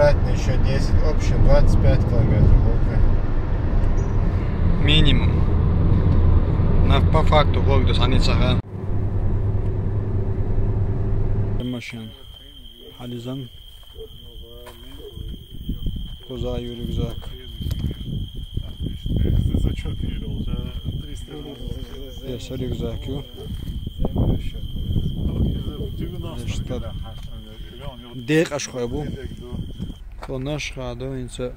обратно еще 10, общее 25 километров. Минимум. По факту Волгу саницага. Машин. Хализан. Козаю рюкзак. Зачет видел, уже 300 Здесь рюкзак. 90. Дек ашхабу. Конаш хадо инса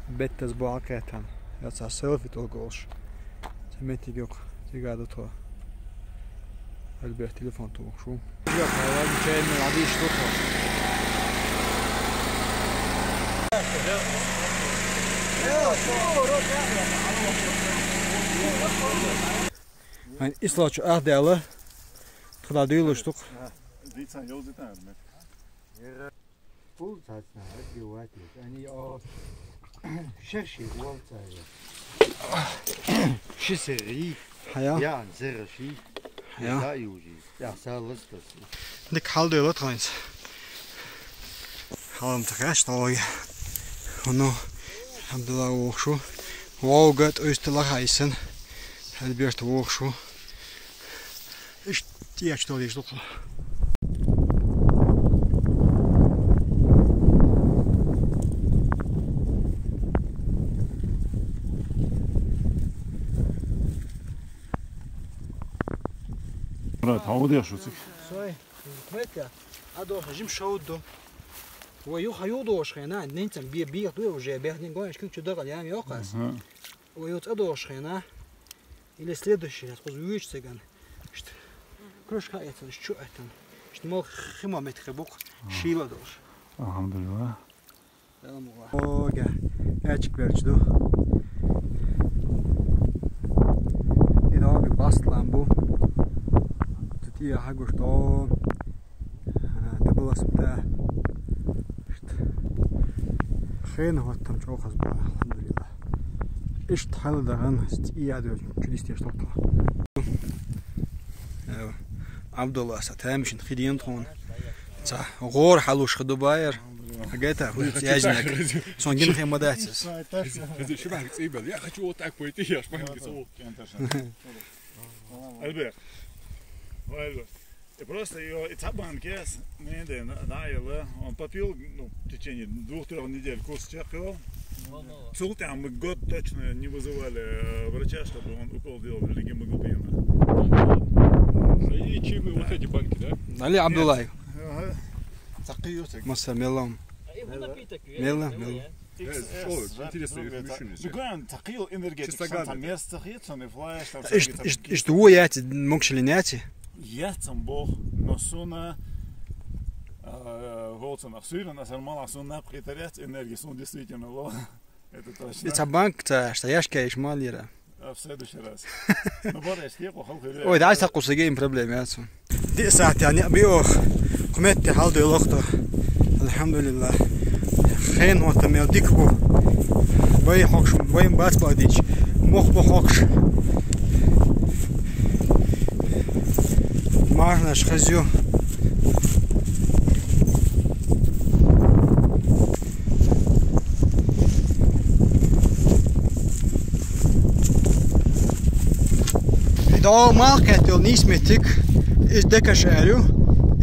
беттас баакатан. Я селфи толголш. Сметик yok. Тигада то. Альберт телефон то шо. Yok, hava çayını adı iş tutma. Hani İslaçı ahdalı. Tradıyılıştık. Diysen yol zitten mi? Bu zaten diyor yani o şerşi voltayı. Şiseri. Haya. Ya zerşi. Ya yuji. Ya sağlıklı. Dik halde træns. Halım træs dog. Onu hamdala oxu. Vågat østla heisen. Albert oxu. İşte ya что лишь доктор. Murat, hava da yaşıyorsun. Soy. Метя. Адо хажим шаудо. Ой, хаюдо шхена, ненцем би то уже бегнин гониш кучу дагал я мёкас. Ой, вот адо шхена. Или следующий раз позвучит цыган. Что крышка это, что это? Что мол хима метребук шила дош. Alhamdulillah. О, га. Açık verçdo. Idag bastlan bu. Tutia hagusto. Det было сюда. خينا وقتهم شو خصبا الحمد لله. إيش تحل دهان استيادو جلست يشتغل. عبد الله ستامشن خدين تون. صح غور حلوش خدو باير. حاجاتها هو يجنك. سونجين خيم مداتس. شو بعرف تسيبل يا أخي شو وقتك بيتي إيش بعرف تسوق. Albert. Albert. Просто ее Ицабан кес, он попил в течение 2-3 недель курс чехова. Султан мы год точно не вызывали врача, чтобы он укол делал для гемоглобина. И чем вот эти банки, да? Али Абдуллай. Такиотик. Масса мелом. Мелом. Интересно, Дуган такил энергетик. Там место хитсон и флеш. И что вы яти могли няти? Яцам бог, но суна голца на сюда, на сармала суна притарять энергии, сон действительно было. Это точно. Это банк-то, что я шкаешь малира. В следующий раз. Ну, борешь, я похал. Ой, да, это кусагийн проблем, яцу. Ди саат يعني بيوخ قمت حالده لوقته الحمد لله خين وقت ما يديكبو باي حقش باي باس باديش مخ بحقش مارناش خزيو idag market och nismetik is dekashärju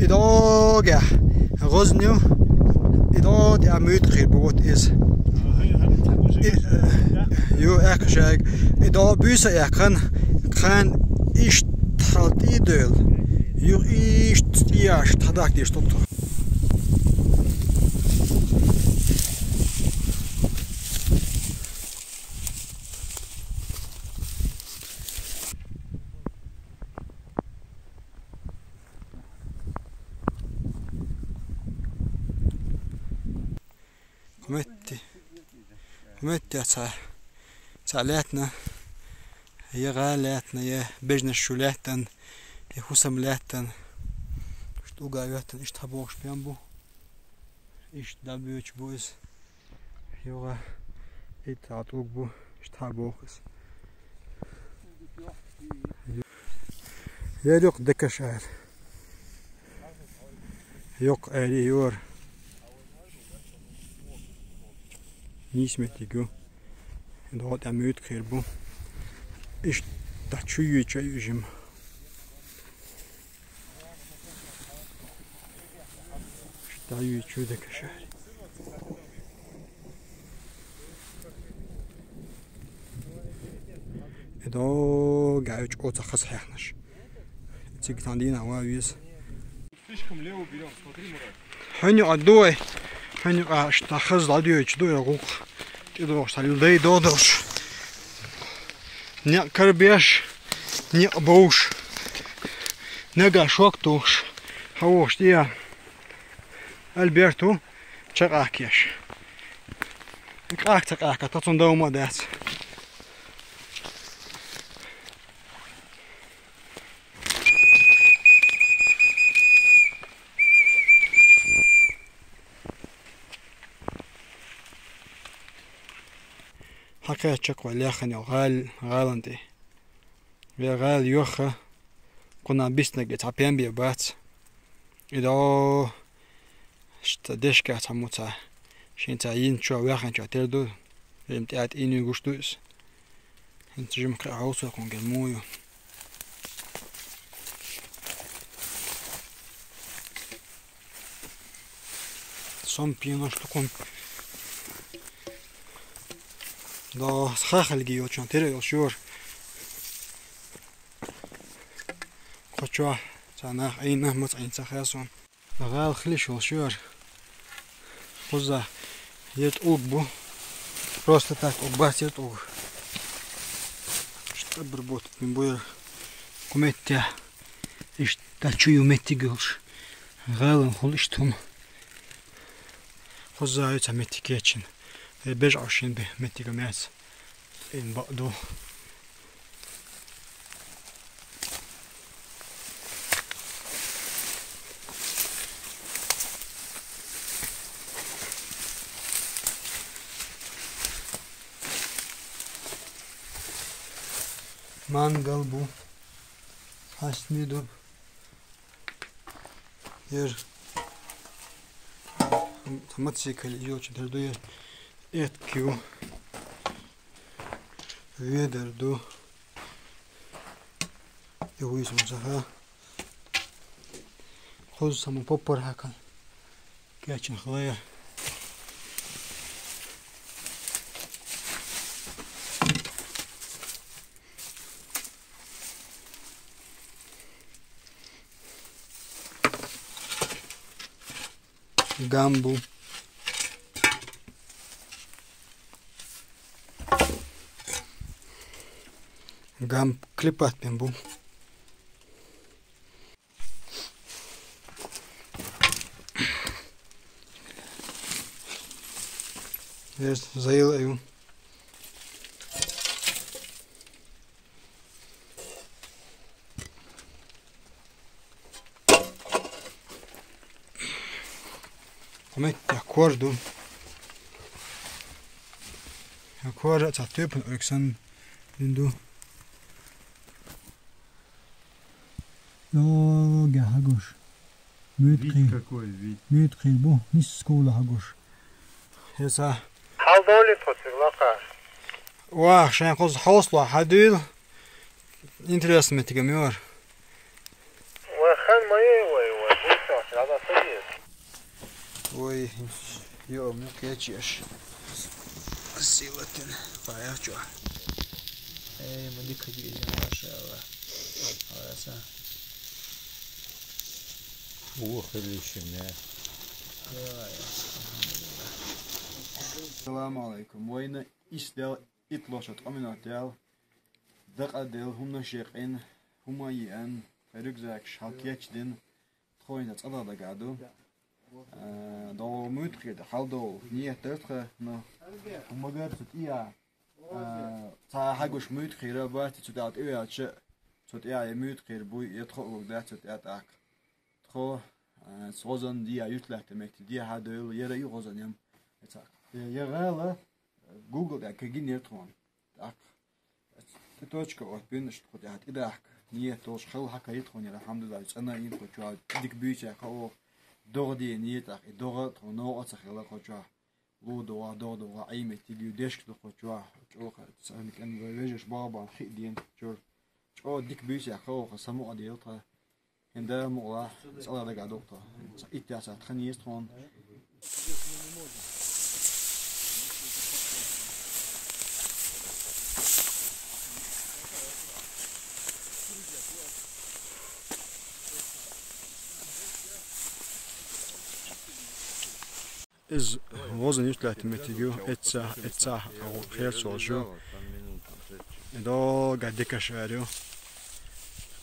idag Roznju idag det är mycket båt is jo ekshag idag bysa ekan kan ish halt idel jo ish tiash tadak det stoppa قمت سالاتنا هي غالاتنا يا بجنا الشولاتن يا حسملاتن شتو قايواتن ايش تحبوش بيانبو ايش دابيوش بوز يوغا ايت عطوك بو ايش تحبوخس يا دوق دكا شهر يوق آلي يور Nismetigu. Då att jag möt kirbo. Ist da chujim. Da yuchude kashar. Då gauch åt khas häхнаш. Цигтандина вавис. Слишком лево берем, смотри, Мурат. Ханю адой. Ханю ашта хаз ладиоч до ярук. Идо шалдей додош. Не карбеш, не боуш. Не гашоктуш. Хавош тия. Альберту чаракеш. Крак, татун дома дас. حكاية شكوى لاخني غالندي غال يوخا كنا بيسنا جت عبيان بيبات إذا اشتدش كات هموتا شين تعين شو واخن شو تردو امتعاد إني يقشتوس انت جمك عوصو يكون جلمويو صم بينوش لكم دا خاخلگی و چون تیره شور خودشو تناخ اینه متعین تخیاسون غال خلیش شور خوزه یت اوگ بو просто так اوبات یت اوگ что بربوت من بویر کومتیا ایش تاچویو متیگلش غالن خلیشتم خوزه ایت متیکیچن بيج عشرين به متيجمات إن بقدو من قلبو حسنيدو ير تمتسيكل يوچ دردو Etkiu Vederdu Egoismo zaha Khoz samu popor hakan Gachin khlaya Gambu Gam klipat ben bu. Jest zajęły. Come d'accordo. Accordo ta typen öksen du. No, Hagosh. Вид какой вид. Бо, не скола Hagosh. Esa. Халдоли поцелака. Ва, шен коз хосла хадил. Интересно мне тигамер. Ва ой, бусо, надо сидеть. Ой, ё, ну кечеш. Силатин, паячо. Эй, мы дикади, машалла. Аса. Assalamu alaikum. Wayne isdel itlosat aminatdel. Daqadel humna sheqin humayan rugzak shalketchdin troin dat adada gado. Do mutrid haldo nietertre no humagert ia ta hagush mutrira bat zu dat uatche tot ja mutrid bu yetro dat dat ak tro sozan dia yutlate mekti dia hadel yere yozan yam etak yere Google da kagin yetron ak точка от бинш хотят идак не то шхал хакайт хони алхамдулилlah цана ин хоча дик бюча хао догди не так и дога то но оцахла хоча لودوا دودوا عيمة تيجي ديشك دخل جوا جوا سألك أن بيجش بابا خيدين جور جوا ديك بيس يا خو سمو أديلتها عندها مقلا سأل هذا قدوقتها إتياسة خنيس تون إز وزن يطلع متيجو إتسا أو خير سوالشو إذا قاعد دكاشاريو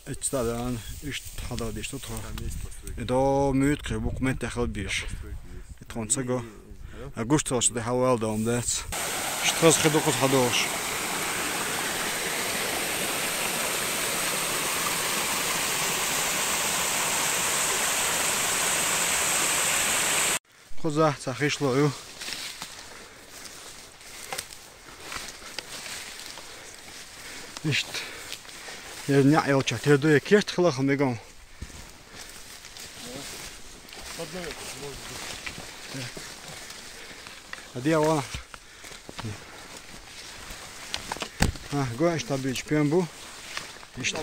إتستادان إيش هذا ديش تطلع إذا ميت كبوك مت دخل بيش إتخونسجو أغوستوس ده حوال دوم ده إشتغل خدوق خدوش خذها تخيش لعو إشت يرنع يوجه تردو يكيرت خلاص ميجون هدي أولا ها قوي إيش تبيج بينبو إيش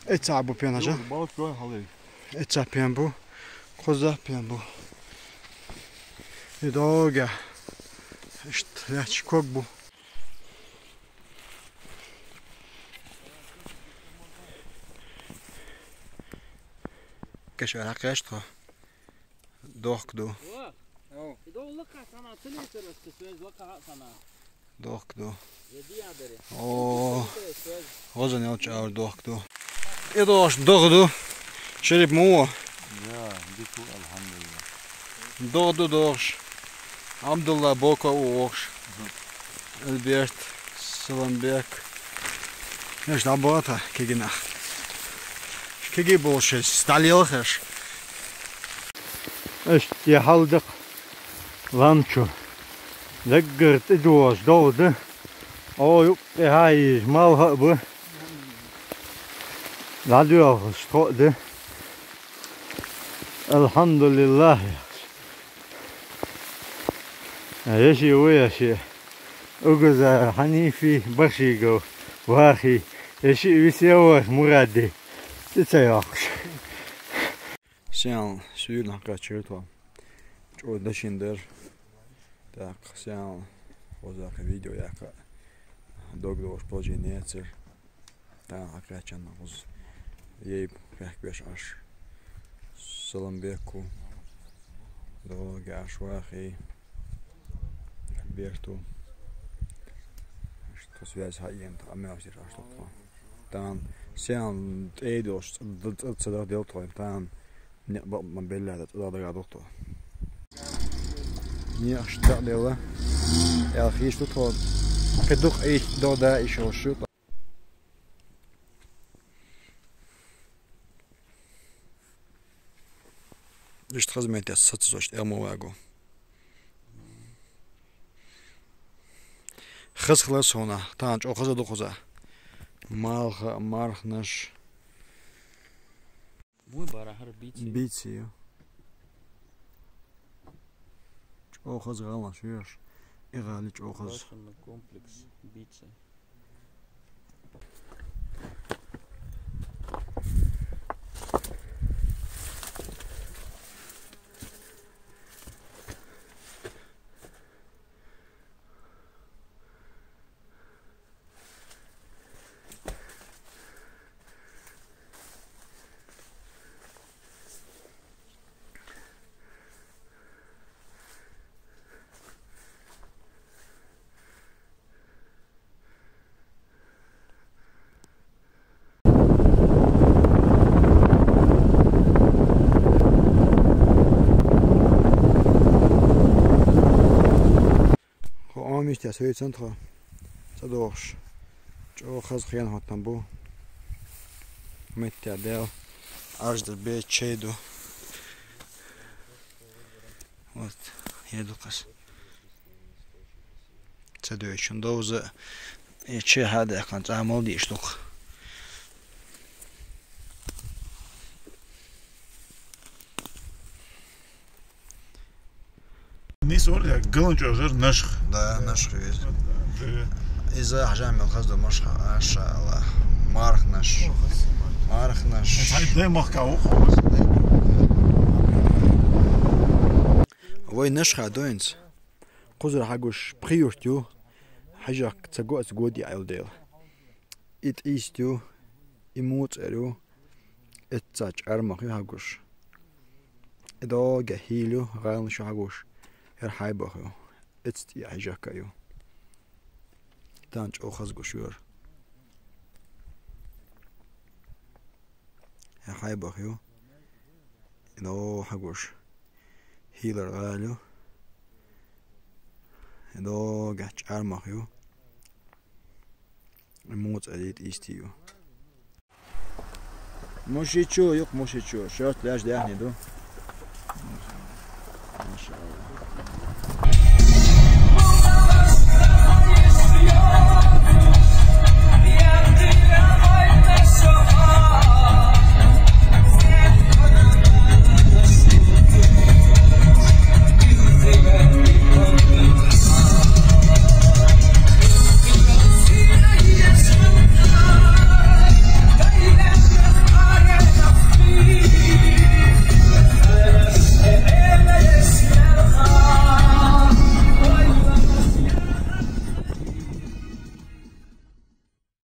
إتعبو بينجا إتعب بينبو خذها بينبو يدوغا إشت لاتش كوكبو كشو الحق يشتغل دوخ دو دوخ دو اوه غزن يوش اور دوخ دو إدوش دوخ دو شرب مو الحمد لله دوخ دو دوش عبد الله بوكا ووش البيرت سلامبيك ايش نعبوتها كيجينا كيجي بوش ستاليوخش ايش يا حلدق لانشو ذكرت ادوش دودة او يب هاي مال هبه لاديوخش تقدر الحمد لله يشي ويشي أجزا حنيفي بشيجو واخي يشي بيسيوه مرادي تتسياقش سيان سيولنا قاتشيرتوا جو دشيندر تاق سيان وزاق فيديو ياك دوغ دوش بوجي نيتر تاق قاتشان نغز ييب كاك بيش عش سلام بيكو دوغ عش واخي بيرتو что связь хаент амяусир аштотфан тан сен эйдош цэдэр делтоин тан не мабеллада цэдэр гадото не ашта дела я хиш тут ход кедух эйш дода ишо шут лишь хазмет сацош эмоваго خس خلاص هنا تانج أو خزة دو خزة مارخ نش مو برا هر بيتسي أو خزة غلا شويش إغالي أو خزة комплекс بيتسي ميشتي سوي سنترا صدوش جو خز خيان هات تنبو متى ديل أرجع البيت شيدو вот еду قص صدوش دوزة إيش هذا كان تعمل دي إشتوك نيس ولا قلن جوجر نشخ Да, наш хвест. إذا حجام الخزد مش ما شاء الله. مارخ نش. مارخ نش. هاي ده مخكاو خالص وين نشخة دوينس قزر حقوش بخيورتيو حاجك تسقوت جودي عيوديل إت إيستيو يموت إلو إتساج أرمخي حقوش إدو جهيلو غالن شو حقوش هر بخيو إتستي حاجك أيو تانج أو خزقوش يور هر بخيو إدو حقوش هيلر غالو إدو جاتش أرمخيو الموت أديت إيستيو موشيتشو يق موشيتشو شرط لاش داحني دو ما شاء الله